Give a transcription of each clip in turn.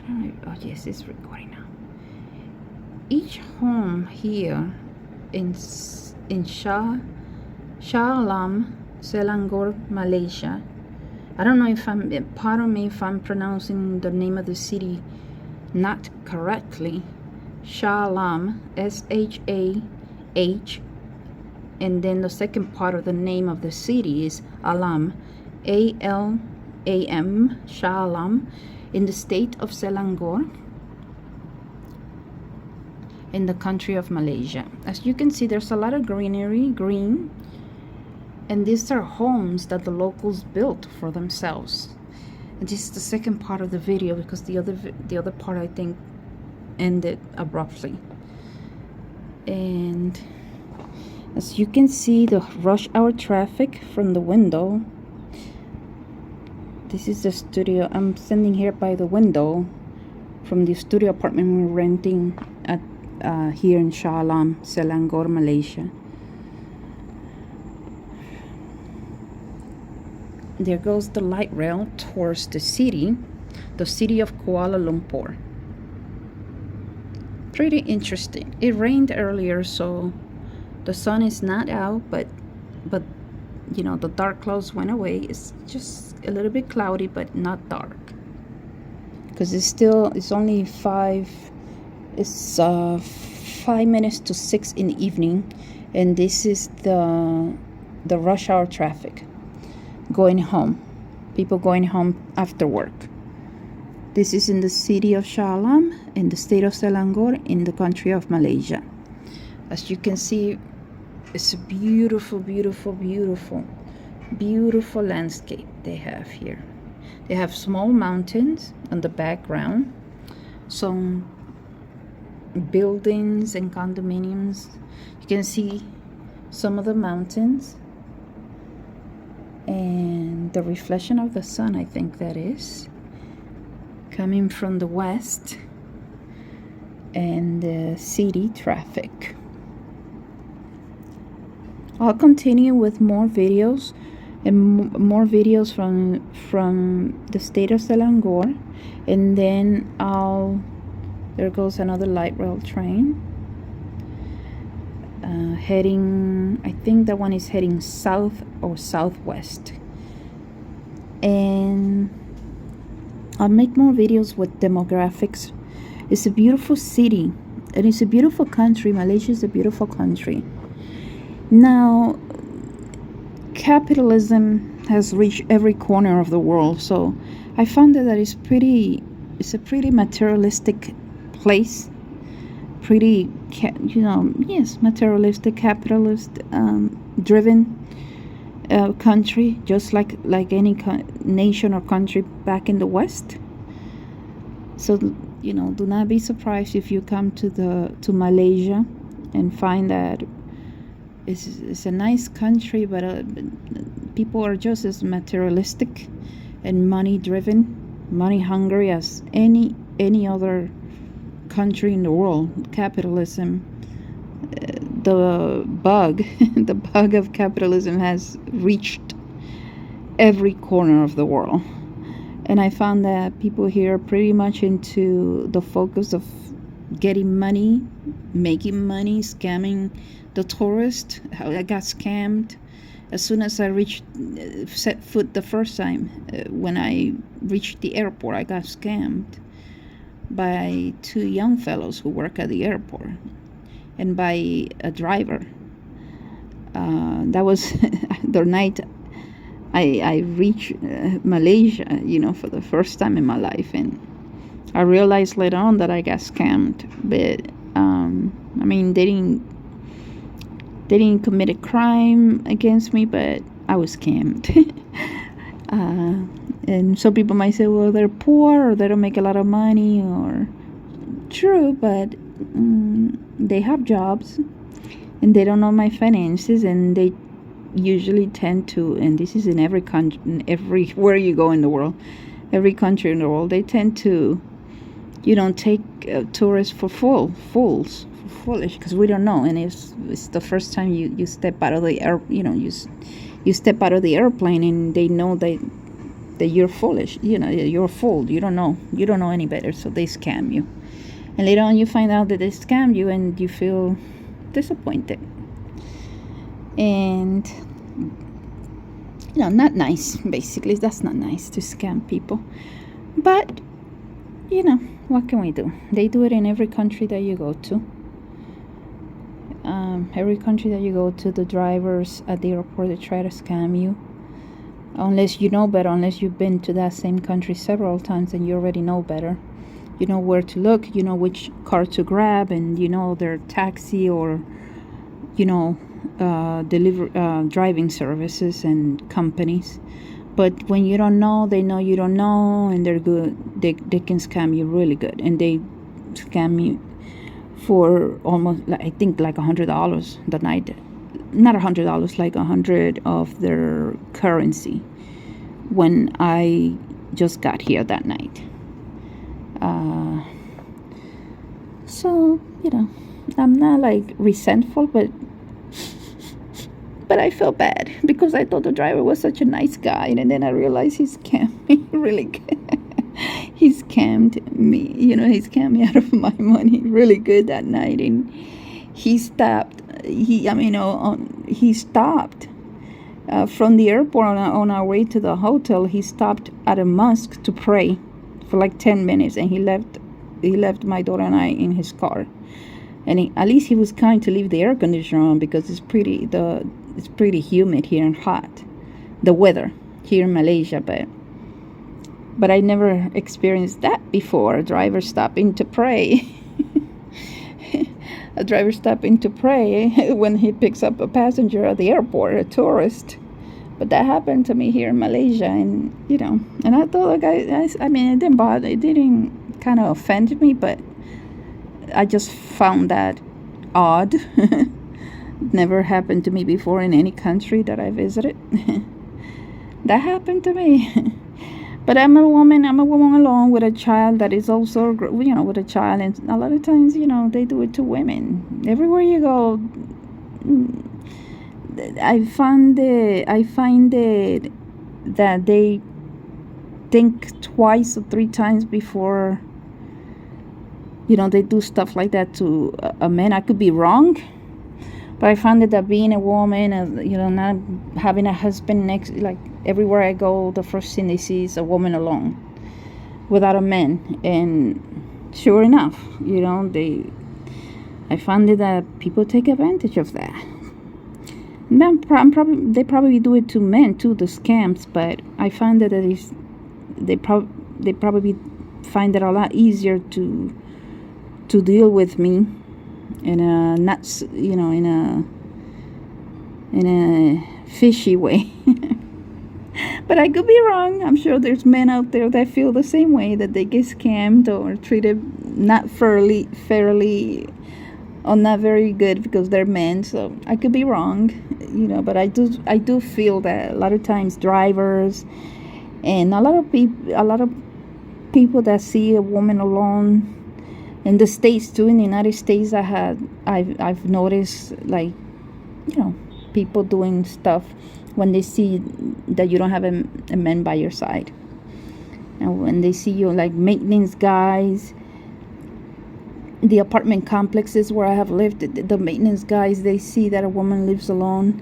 don't know. Oh yes, it's recording now. Each home here in Shah Alam, Selangor, Malaysia. I don't know if pardon me if I'm pronouncing the name of the city not correctly. Shah Alam, SHAH, and then the second part of the name of the city is Alam, ALAM, Shah Alam, in the state of Selangor, in the country of Malaysia. As you can see, there's a lot of green, and these are homes that the locals built for themselves. And this is the second part of the video because the other part I think ended abruptly. And as you can see, the rush hour traffic from the window. This is the studio. I'm standing here by the window from the studio apartment we're renting at here in Shah Alam, Selangor, Malaysia. There goes the light rail towards the city of Kuala Lumpur. Pretty interesting. It rained earlier, so the sun is not out, but you know, the dark clouds went away. It's just a little bit cloudy, but not dark, because it's only 5 minutes to 6 in the evening, and this is the rush hour traffic going home, people going home after work. This is in the city of Shah Alam, in the state of Selangor, in the country of Malaysia. As you can see, it's a beautiful landscape they have here. They have small mountains on the background, some buildings and condominiums. You can see some of the mountains and the reflection of the sun, I think that is coming from the west, and the city traffic. I'll continue with more videos and more videos from the state of Selangor, and then there goes another light rail train heading, I think that one is heading south or southwest. And I'll make more videos with demographics. It's a beautiful city and it's a beautiful country. Malaysia is a beautiful country. Now, capitalism has reached every corner of the world, so I found that it's a pretty materialistic place, pretty materialistic, capitalist driven country, just like any nation or country back in the West. So do not be surprised if you come to Malaysia and find that it's a nice country, but people are just as materialistic and money driven, money hungry as any other country in the world. Capitalism, the bug of capitalism has reached every corner of the world. And I found that people here are pretty much into the focus of getting money, making money, scamming the tourist. I got scammed as soon as I set foot the first time. When I reached the airport, I got scammed by 2 young fellows who work at the airport and by a driver. That was the night I reached Malaysia, for the first time in my life, and I realized later on that I got scammed. But they didn't commit a crime against me, but I was scammed. And some people might say, well, they're poor or they don't make a lot of money, or true, but they have jobs and they don't know my finances, and they usually tend to, and this is in every country, everywhere you go in the world, every country in the world, they tend to, take tourists for foolish, because we don't know, and it's the first time you step out of the you step out of the airplane, and they know that that you're foolish. You're fooled. You don't know any better, so they scam you. And later on you find out that they scammed you and you feel disappointed. And not nice. Basically, that's not nice to scam people. But what can we do? They do it in every country that you go to. Every country that you go to, the drivers at the airport, they try to scam you. Unless you know better, unless you've been to that same country several times and you already know better. You know where to look, you know which car to grab, and you know their taxi or driving services and companies. But when you don't know, they know you don't know, and they're good. They can scam you really good, and they scam you for almost, I think, like $100 the night. Not $100, like 100 of their currency. When I just got here that night. So I'm not like resentful, but I felt bad because I thought the driver was such a nice guy, and then I realized he scammed me really good. He scammed me, he scammed me out of my money really good that night. And he stopped. He stopped from the airport on our way to the hotel. He stopped at a mosque to pray for like 10 minutes, and he left my daughter and I in his car. And at least he was kind to leave the air conditioner on, because it's pretty humid here and hot, the weather here in Malaysia. But I never experienced that before. A driver stopping to pray. A driver stopping to pray when he picks up a passenger at the airport, a tourist. But that happened to me here in Malaysia, and and I thought, it didn't bother, it didn't kind of offend me, but I just found that odd. Never happened to me before in any country that I visited. That happened to me. But I'm a woman alone with a child that is also, with a child. And a lot of times, they do it to women. Everywhere you go, I find it that they think twice or three times before, they do stuff like that to a man. I could be wrong. But I found it that being a woman, not having a husband next, like everywhere I go, the first thing they see is a woman alone, without a man. And sure enough, I found it that people take advantage of that. They probably do it to men too, the scams. But I find that they probably find it a lot easier to deal with me. In a fishy way. But I could be wrong. I'm sure there's men out there that feel the same way, that they get scammed or treated not fairly or not very good because they're men. So I could be wrong, but I do feel that a lot of times drivers and a lot of people that see a woman alone in the States too, in the United States, I've noticed, like, people doing stuff when they see that you don't have a man by your side. And when they see you, like maintenance guys, the apartment complexes where I have lived, the maintenance guys, they see that a woman lives alone,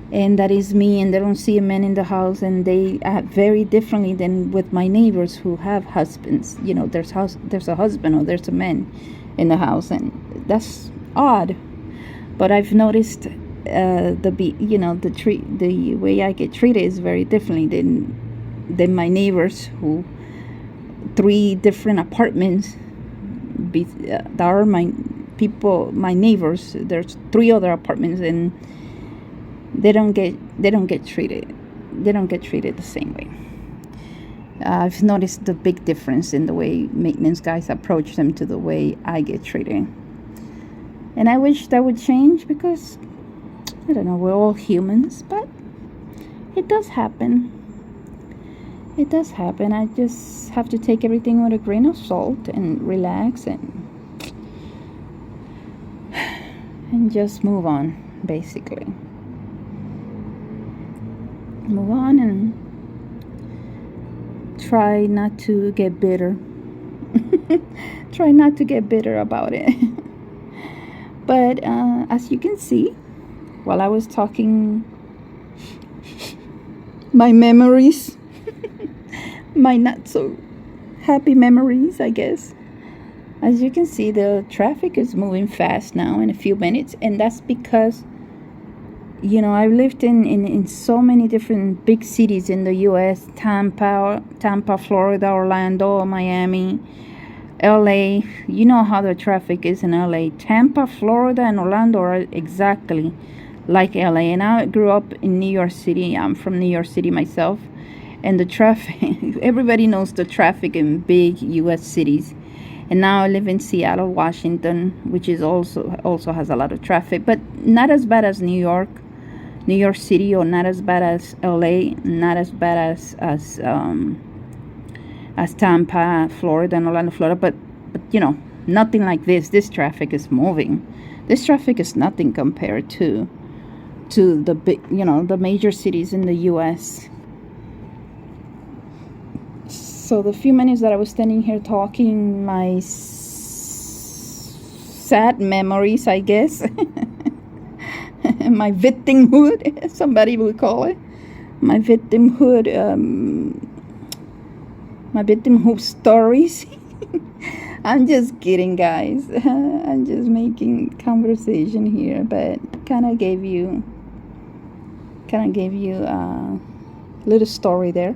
and that is me, and they don't see a man in the house, and they act very differently than with my neighbors who have husbands. There's a husband or there's a man in the house, and that's odd. But I've noticed the way I get treated is very differently than my neighbors, who 3 different apartments that are my neighbors. There's 3 other apartments, and they don't get treated the same way. I've noticed the big difference in the way maintenance guys approach them to the way I get treated. And I wish that would change, because I don't know, we're all humans, but it does happen. It does happen. I just have to take everything with a grain of salt and relax and just move on, basically. Move on try not to get bitter. Try not to get bitter about it. But as you can see, while I was talking, my memories, my not so happy memories, I guess. As you can see, the traffic is moving fast now in a few minutes, and that's because, you know, I've lived in so many different big cities in the US: Tampa, Florida, Orlando, Miami, LA. You know how the traffic is in LA. Tampa, Florida, and Orlando are exactly like LA. And I grew up in New York City. I'm from New York City myself. And the traffic, everybody knows the traffic in big US cities. And now I live in Seattle, Washington, which is also has a lot of traffic, but not as bad as New York City, or not as bad as LA, not as bad as Tampa, Florida, and Orlando, Florida. But you know, nothing like this. This traffic is moving. This traffic is nothing compared to the big, you know, the major cities in the U.S. So the few minutes that I was standing here talking, my sad memories, I guess, my victimhood, somebody would call it, my victimhood stories. I'm just kidding, guys. I'm just making conversation here, but kind of gave you a little story there.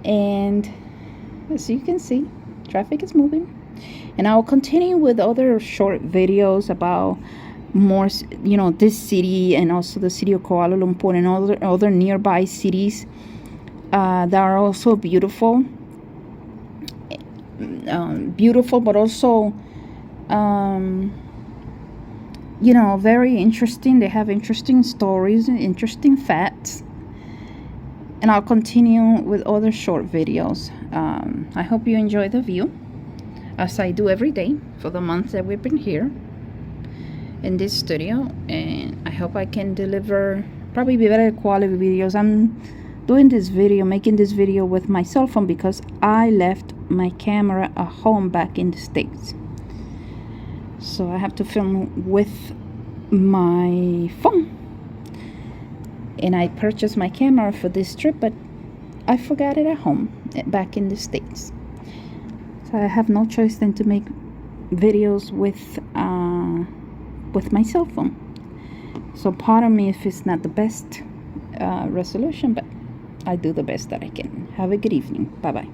And as you can see, traffic is moving, and I'll continue with other short videos about more, you know, this city, and also the city of Kuala Lumpur, and other nearby cities that are also beautiful, but also you know, very interesting. They have interesting stories and interesting facts. And I'll continue with other short videos. I hope you enjoy the view, as I do every day for the months that we've been here in this studio. And I hope I can deliver probably better quality videos. I'm doing this video, making this video with my cell phone, because I left my camera at home back in the States. So I have to film with my phone. And I purchased my camera for this trip, but I forgot it at home back in the States. So I have no choice than to make videos with my cell phone. So pardon me if it's not the best resolution, but I do the best that I can. Have a good evening. Bye-bye.